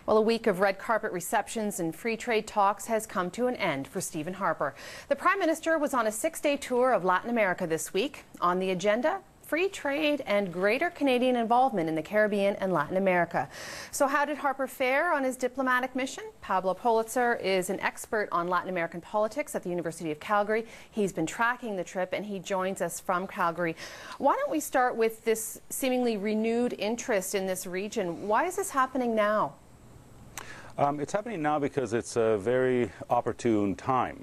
Well, a week of red carpet receptions and free trade talks has come to an end for Stephen Harper. The Prime Minister was on a 6-day tour of Latin America this week. On the agenda, free trade and greater Canadian involvement in the Caribbean and Latin America. So how did Harper fare on his diplomatic mission? Pablo is an expert on Latin American politics at the University of Calgary. He's been tracking the trip and he joins us from Calgary. Why don't we start with this seemingly renewed interest in this region? Why is this happening now? It's happening now because it's a very opportune time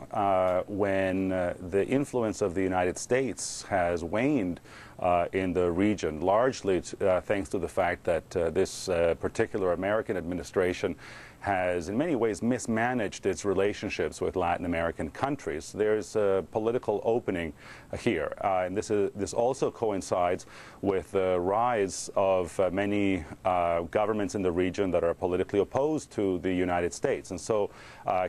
when the influence of the United States has waned in the region, largely thanks to the fact that this particular American administration has in many ways mismanaged its relationships with Latin American countries. There's a political opening here, and this also coincides with the rise of many governments in the region that are politically opposed to the United States. And so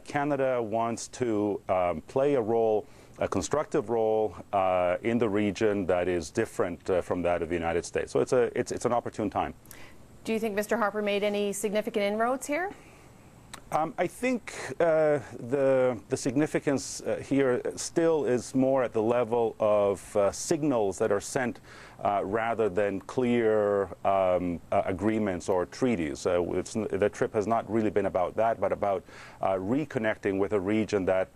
Canada wants to play a constructive role in the region that is different from that of the United States. So it's an opportune time. Do you think Mr. Harper made any significant inroads here? I think the significance here still is more at the level of signals that are sent rather than clear agreements or treaties. The trip has not really been about that, but about reconnecting with a region that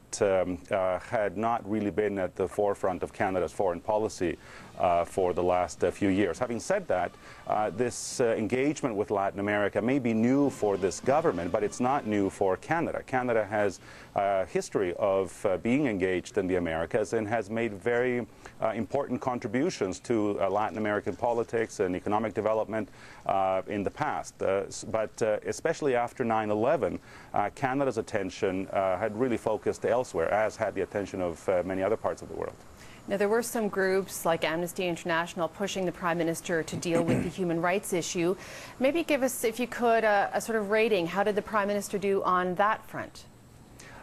had not really been at the forefront of Canada's foreign policy for the last few years. Having said that, this engagement with Latin America may be new for this government, but it's not new for Canada. Canada has a history of being engaged in the Americas and has made very important contributions to Latin American politics and economic development in the past. But especially after 9/11, Canada's attention had really focused elsewhere, as had the attention of many other parts of the world. Now, there were some groups like Amnesty International pushing the Prime Minister to deal with the human rights issue. Maybe give us, if you could, a sort of rating. How did the Prime Minister do on that front?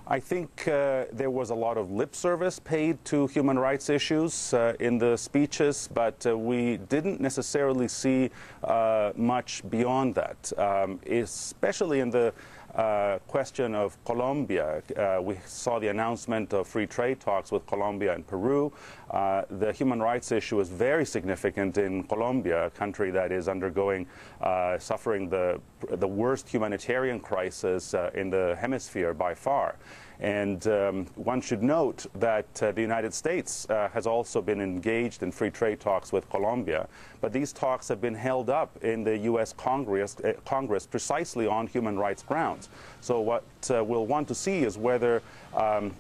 I think there was a lot of lip service paid to human rights issues in the speeches, but we didn't necessarily see much beyond that, especially in the question of Colombia. We saw the announcement of free trade talks with Colombia and Peru. The human rights issue is very significant in Colombia, a country that is suffering the worst humanitarian crisis in the hemisphere by far. And one should note that the United States has also been engaged in free trade talks with Colombia, but these talks have been held up in the U.S. Congress precisely on human rights grounds. So what we'll want to see is whether,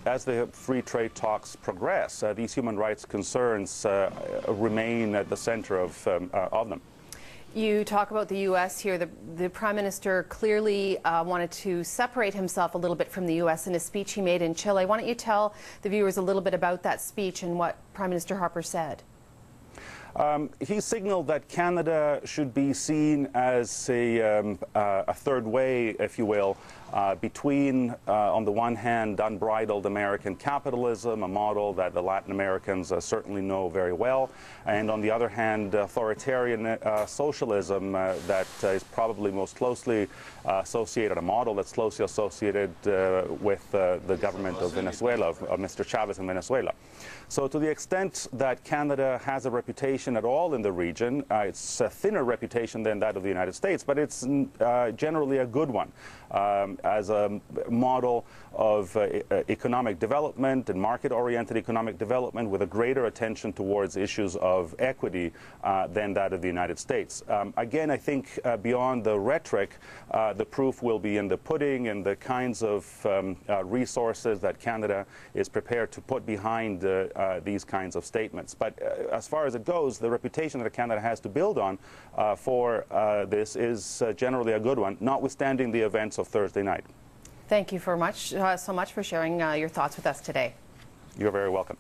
as the free trade talks progress, these human rights concerns remain at the center of them. You talk about the U.S. here. The Prime Minister clearly wanted to separate himself a little bit from the U.S. in a speech he made in Chile. Why don't you tell the viewers a little bit about that speech and what Prime Minister Harper said? He signaled that Canada should be seen as a third way, if you will, between, on the one hand, unbridled American capitalism, a model that the Latin Americans certainly know very well, and on the other hand, authoritarian socialism that is probably most closely associated, a model that's closely associated with the government of Venezuela, of Mr. Chavez in Venezuela. So to the extent that Canada has a reputation at all in the region, it's a thinner reputation than that of the United States, but it's generally a good one as a model of economic development and market-oriented economic development with a greater attention towards issues of equity than that of the United States. Again, I think beyond the rhetoric, the proof will be in the pudding and the kinds of resources that Canada is prepared to put behind these kinds of statements. But as far as it goes, the reputation that Canada has to build on for this is generally a good one, notwithstanding the events of Thursday night. Thank you so much for sharing your thoughts with us today. You're very welcome.